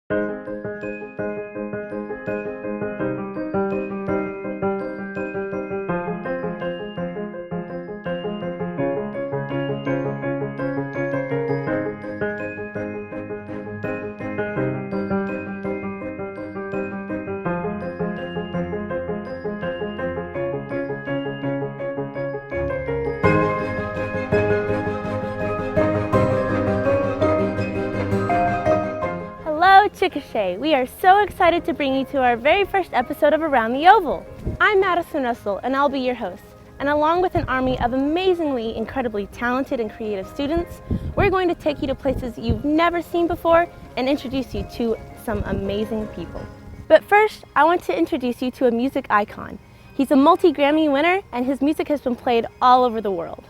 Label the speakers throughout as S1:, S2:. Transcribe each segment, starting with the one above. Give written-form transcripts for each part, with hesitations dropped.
S1: Hello, Chickasha! We are so excited to bring you to our very first episode of Around the Oval. I'm Madison Russell, and I'll be your host. And along with an army of amazingly, incredibly talented and creative students, we're going to take you to places you've never seen before and introduce you to some amazing people. But first, I want to introduce you to a music icon. He's a multi-Grammy winner, and his music has been played all over the world.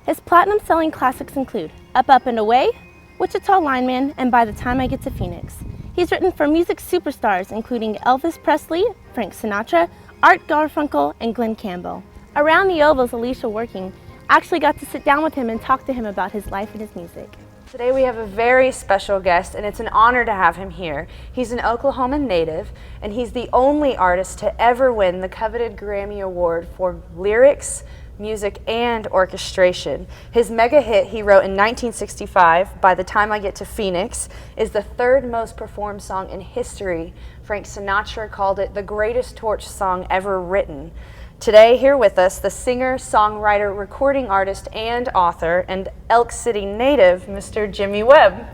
S1: His platinum-selling classics include Up, Up, and Away, Wichita Lineman, and By the Time I Get to Phoenix. He's written for music superstars including Elvis Presley, Frank Sinatra, Art Garfunkel, and Glen Campbell. Around the Oval's Alicia Working actually got to sit down with him and talk to him about his life and his music.
S2: Today we have a very special guest, and it's an honor to have him here. He's an Oklahoma native, and he's the only artist to ever win the coveted Grammy Award for lyrics, music, and orchestration. His mega hit he wrote in 1965, By the Time I Get to Phoenix, is the third most performed song in history. Frank Sinatra called it the greatest torch song ever written. Today, here with us, the singer, songwriter, recording artist, and author, and Elk City native, Mr. Jimmy Webb.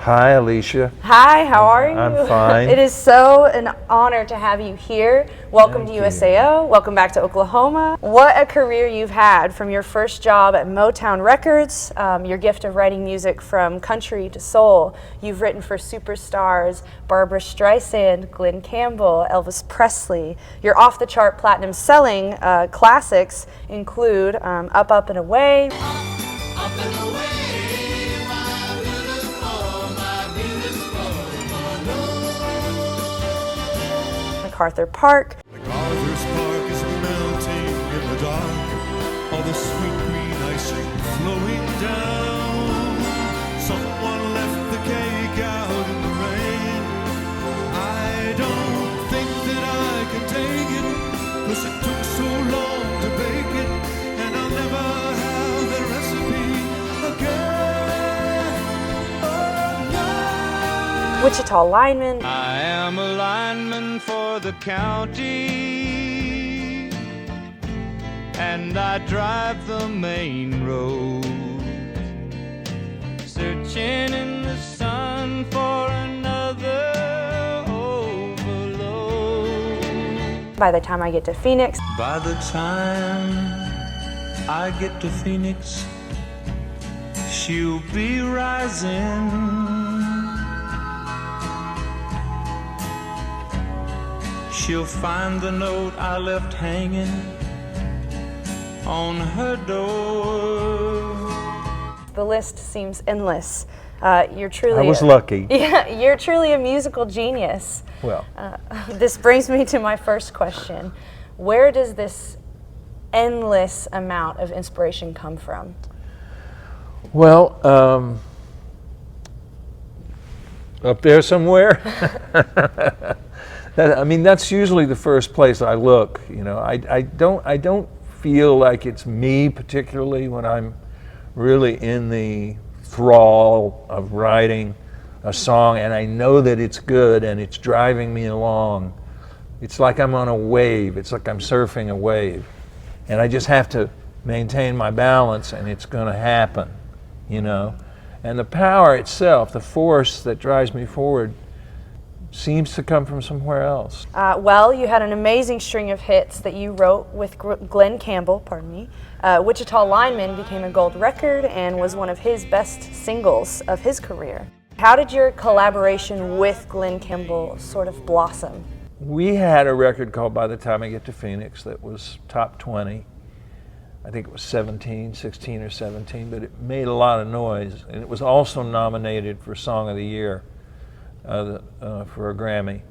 S3: Hi, Alicia.
S2: Hi, how are you?
S3: I'm fine.
S2: It is so an honor to have you here. Welcome to USAO. Welcome back to Oklahoma. What a career you've had, from your first job at Motown Records, your gift of writing music from country to soul. You've written for superstars Barbra Streisand, Glen Campbell, Elvis Presley. Your off-the-chart platinum-selling classics include Up, Up, and Away. Up and away. MacArthur Park.
S4: MacArthur's Park is melting in the dark, all the sweet green ice flowing down. Someone left the cake out in the rain. I don't think that I can take it, 'cause it took so long to bake it, and I'll never have the recipe again. Oh, no.
S2: Wichita Lineman.
S5: I am a lineman for the county, and I drive the main road, searching in the sun for another overload.
S2: By the Time I Get to Phoenix.
S5: By the time I get to Phoenix, she'll be rising. She'll find the note I left hanging on her door.
S2: The list seems endless. You're truly
S3: I was lucky.
S2: Yeah, you're truly a musical genius.
S3: Well,
S2: This brings me to my first question. Where does this endless amount of inspiration come from?
S3: well, up there somewhere. I mean, that's usually the first place I look. You know, I don't feel like it's me particularly when I'm really in the thrall of writing a song, and I know that it's good and it's driving me along. It's like I'm on a wave. It's like I'm surfing a wave, and I just have to maintain my balance, and it's going to happen. You know, and the power itself, the force that drives me forward, seems to come from somewhere else.
S2: Well, you had an amazing string of hits that you wrote with Glen Campbell, Wichita Lineman became a gold record and was one of his best singles of his career. How did your collaboration with Glen Campbell sort of blossom?
S3: We had a record called By the Time I Get to Phoenix that was top 20. I think it was 16 or 17, but it made a lot of noise. And it was also nominated for Song of the Year for a Grammy.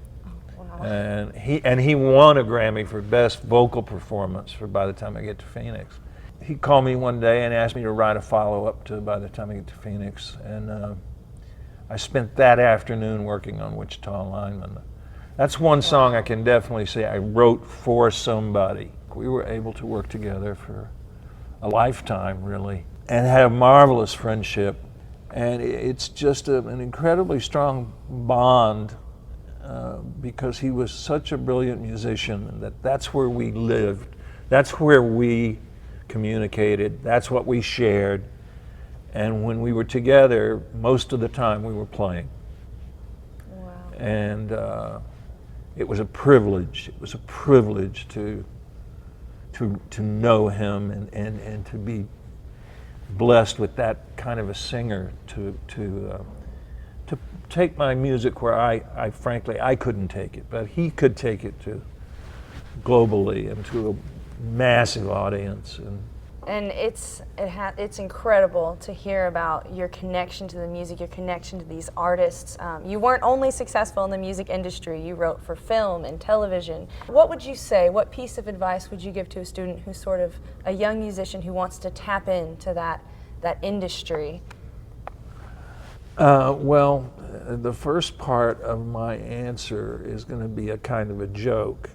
S2: Wow.
S3: And he won a Grammy for Best Vocal Performance for By the Time I Get to Phoenix. He called me one day and asked me to write a follow-up to By the Time I Get to Phoenix. And I spent that afternoon working on Wichita Lineman. That's one song I can definitely say I wrote for somebody. We were able to work together for a lifetime, really, and had a marvelous friendship. And it's just an incredibly strong bond because he was such a brilliant musician, and that's where we lived, that's where we communicated, that's what we shared. And when we were together, most of the time we were playing.
S2: Wow.
S3: And it was a privilege. It was a privilege to know him and to be blessed with that kind of a singer to take my music where I frankly I couldn't take it, but he could take it to globally and to a massive audience.
S2: And it's incredible to hear about your connection to the music, your connection to these artists. You weren't only successful in the music industry, you wrote for film and television. What would you say, what piece of advice would you give to a student who's sort of a young musician who wants to tap into that industry?
S3: Well, the first part of my answer is going to be a kind of a joke.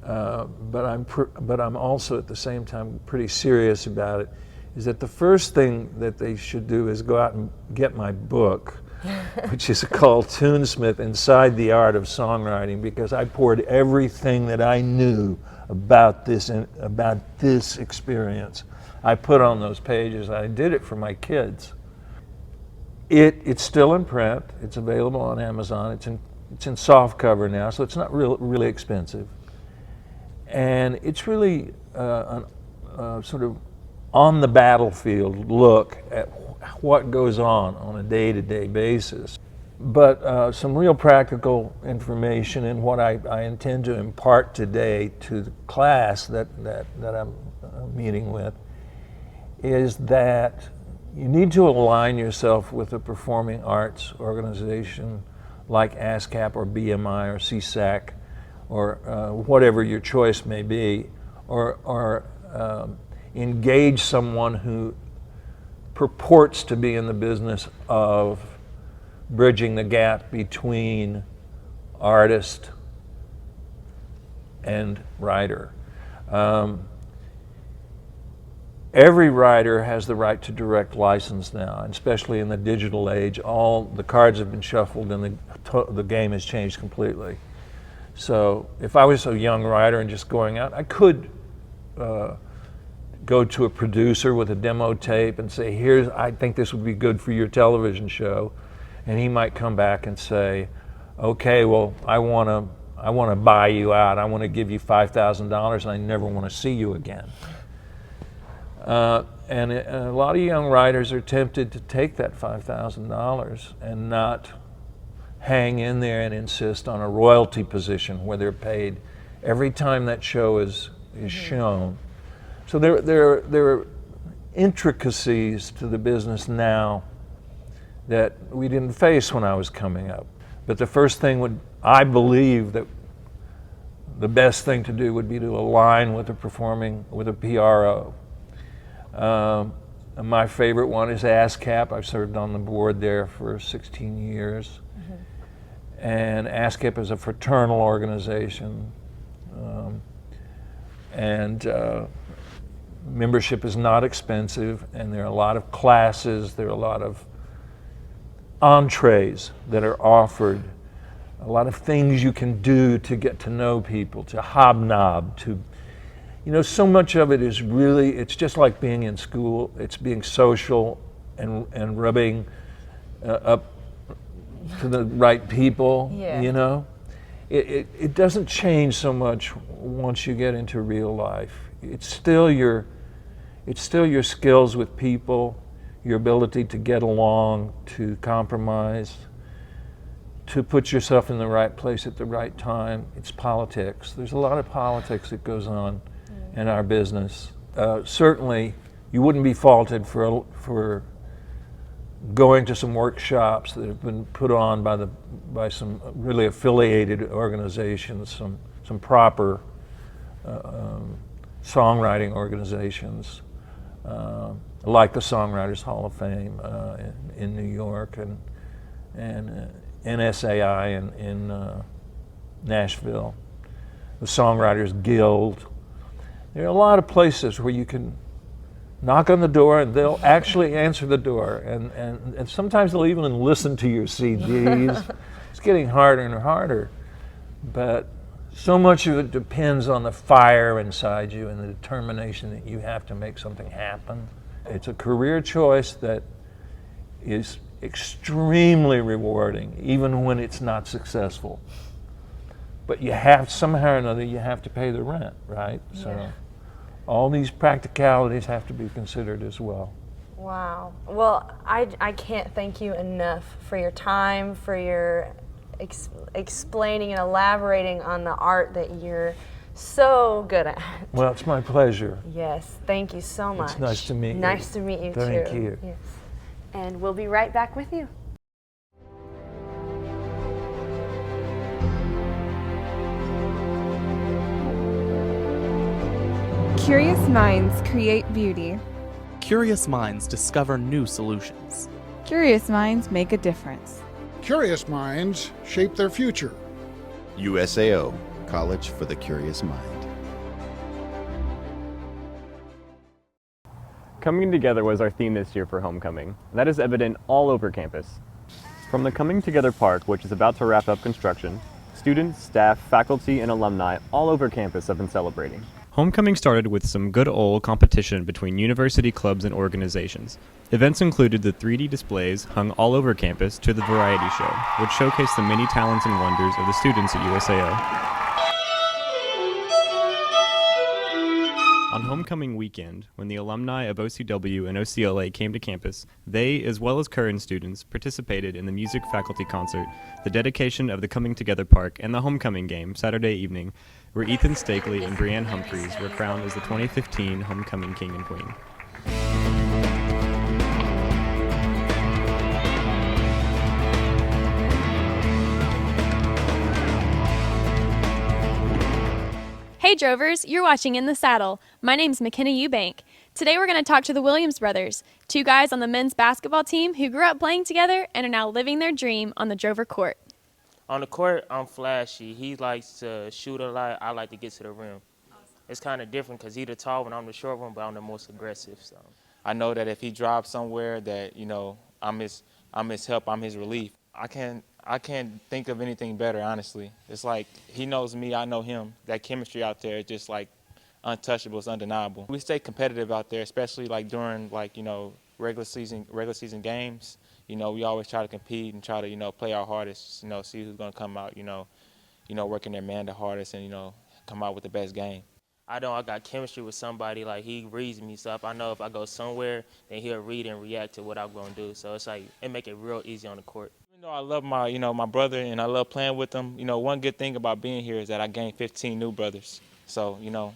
S3: But I'm also at the same time pretty serious about it, is that the first thing that they should do is go out and get my book, which is called Tunesmith: Inside the Art of Songwriting, because I poured everything that I knew about this experience. I put on those pages. I did it for my kids. It's still in print. It's available on Amazon. It's in soft cover now, so it's not really expensive. And it's really a sort of on the battlefield look at what goes on a day-to-day basis. But some real practical information, and what I intend to impart today to the class that I'm meeting with, is that you need to align yourself with a performing arts organization like ASCAP or BMI or CSAC, or whatever your choice may be, or engage someone who purports to be in the business of bridging the gap between artist and writer. Every writer has the right to direct license now, and especially in the digital age. All the cards have been shuffled and the game has changed completely. So if I was a young writer and just going out, I could go to a producer with a demo tape and say, I think this would be good for your television show. And he might come back and say, okay, well, I want to buy you out. I want to give you $5,000 and I never want to see you again. And a lot of young writers are tempted to take that $5,000 and not hang in there and insist on a royalty position where they're paid every time that show is shown. So there are intricacies to the business now that we didn't face when I was coming up. But the first thing I believe that the best thing to do would be to align with a PRO. My favorite one is ASCAP. I've served on the board there for 16 years. And ASCAP is a fraternal organization, and membership is not expensive, and there are a lot of classes, there are a lot of entrees that are offered, a lot of things you can do to get to know people, to hobnob, so much of it is really, it's just like being in school. It's being social and rubbing up to the right people, It doesn't change so much once you get into real life. It's still your skills with people, your ability to get along, to compromise, to put yourself in the right place at the right time. It's politics. There's a lot of politics that goes on in our business. Certainly, you wouldn't be faulted for going to some workshops that have been put on by some really affiliated organizations, some proper songwriting organizations, like the Songwriters Hall of Fame in New York, and NSAI in Nashville, the Songwriters Guild. There are a lot of places where you can knock on the door and they'll actually answer the door, and sometimes they'll even listen to your CDs. It's getting harder and harder, but so much of it depends on the fire inside you and the determination that you have to make something happen. It's a career choice that is extremely rewarding, even when it's not successful. But you have, somehow or another, you have to pay the rent, right? Yeah. So all these practicalities have to be considered as well.
S2: Wow. Well, I can't thank you enough for your time, for your explaining and elaborating on the art that you're so good at.
S3: Well, it's my pleasure.
S2: Yes, thank you so much.
S3: It's nice to meet you.
S2: Nice to meet you too.
S3: Thank you.
S2: Yes. And we'll be right back with you.
S6: Curious minds create beauty.
S7: Curious minds discover new solutions.
S6: Curious minds make a difference.
S8: Curious minds shape their future.
S9: USAO, College for the Curious Mind.
S10: Coming together was our theme this year for homecoming. That is evident all over campus. From the Coming Together Park, which is about to wrap up construction, students, staff, faculty, and alumni all over campus have been celebrating. Homecoming started with some good old competition between university clubs and organizations. Events included the 3D displays hung all over campus to the variety show, which showcased the many talents and wonders of the students at USAO. On homecoming weekend, when the alumni of OCW and OCLA came to campus, they, as well as current students, participated in the music faculty concert, the dedication of the Coming Together Park, and the homecoming game Saturday evening, where Ethan Stakely and Brianne Humphreys were crowned as the 2015 Homecoming King and Queen.
S11: Hey Drovers, you're watching In the Saddle. My name's McKenna Eubank. Today we're going to talk to the Williams brothers, two guys on the men's basketball team who grew up playing together and are now living their dream on the Drover court.
S12: On the court, I'm flashy. He likes to shoot a lot. I like to get to the rim. It's kind of different because he's the tall one, I'm the short one, but I'm the most aggressive. So I know that if he drops somewhere that, you know, I'm his help, I'm his relief. I can't think of anything better, honestly. It's like he knows me, I know him. That chemistry out there is just like untouchable, it's undeniable. We stay competitive out there, especially like during like, you know, regular season games. You know, we always try to compete and try to, you know, play our hardest, you know, see who's gonna come out, you know, working their man the hardest and, you know, come out with the best game. I know I got chemistry with somebody, like he reads me stuff. I know if I go somewhere, then he'll read and react to what I'm gonna do. So it's like, it make it real easy on the court. Even though I love my brother and I love playing with him, you know, one good thing about being here is that I gained 15 new brothers. So, you know,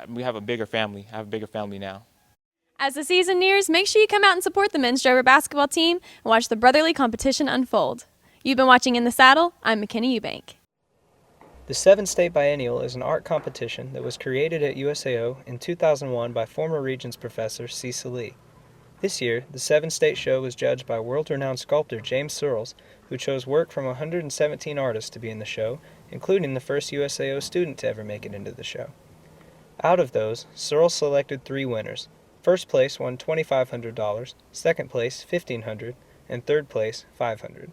S12: we have a bigger family. I have a bigger family now.
S11: As the season nears, make sure you come out and support the men's Drover basketball team and watch the brotherly competition unfold. You've been watching In the Saddle. I'm McKenna Eubank.
S13: The 7-State Biennial is an art competition that was created at USAO in 2001 by former Regents professor Cecil Lee. This year, the 7-State show was judged by world-renowned sculptor James Searles, who chose work from 117 artists to be in the show, including the first USAO student to ever make it into the show. Out of those, Searles selected 3 winners. First place won $2,500, second place $1,500, and third place $500.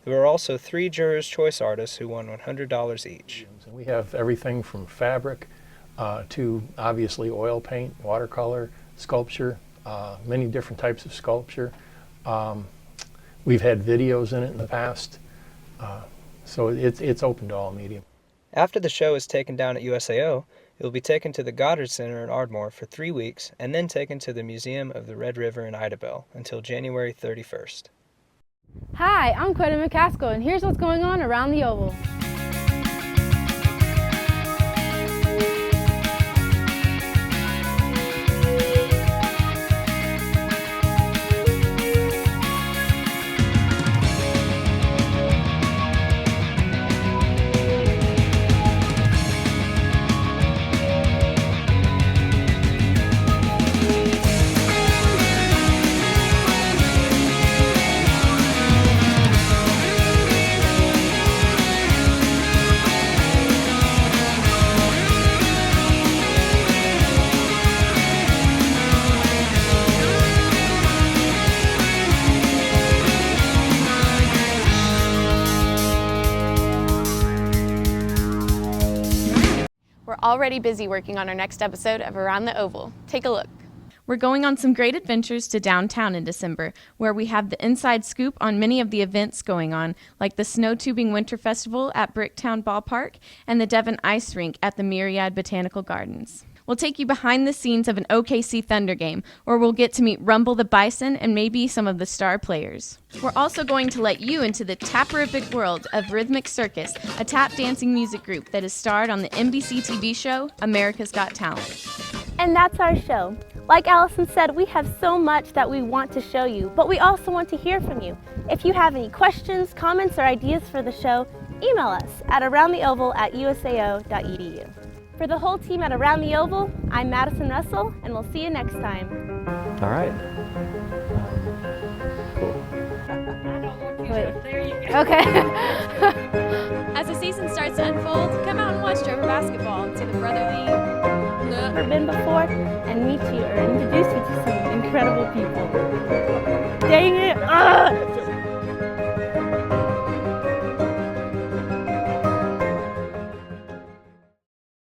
S13: There were also 3 Jurors' Choice artists who won $100 each.
S14: We have everything from fabric to obviously oil paint, watercolor, sculpture, many different types of sculpture. We've had videos in it in the past, so it's open to all medium.
S13: After the show is taken down at USAO, it will be taken to the Goddard Center in Ardmore for 3 weeks and then taken to the Museum of the Red River in Idabel until January 31st.
S15: Hi, I'm Quetta McCaskill, and here's what's going on around the Oval.
S11: already busy working on our next episode of Around the Oval. Take a look. We're going on some great adventures to downtown in December, where we have the inside scoop on many of the events going on, like the Snow Tubing Winter Festival at Bricktown Ballpark and the Devon Ice Rink at the Myriad Botanical Gardens. We'll take you behind the scenes of an OKC Thunder game, where we'll get to meet Rumble the Bison and maybe some of the star players. We're also going to let you into the tapperific world of Rhythmic Circus, a tap dancing music group that is starred on the NBC TV show America's Got Talent.
S1: And that's our show. Like Allison said, we have so much that we want to show you, but we also want to hear from you. If you have any questions, comments, or ideas for the show, email us at aroundtheoval@usao.edu. For the whole team at Around the Oval, I'm Madison Russell, and we'll see you next time.
S10: All right. Cool.
S15: There you go. Okay.
S11: As the season starts to unfold, come out and watch Drover basketball and see the brotherly...
S1: Never been before, and meet you or introduce you to some incredible people.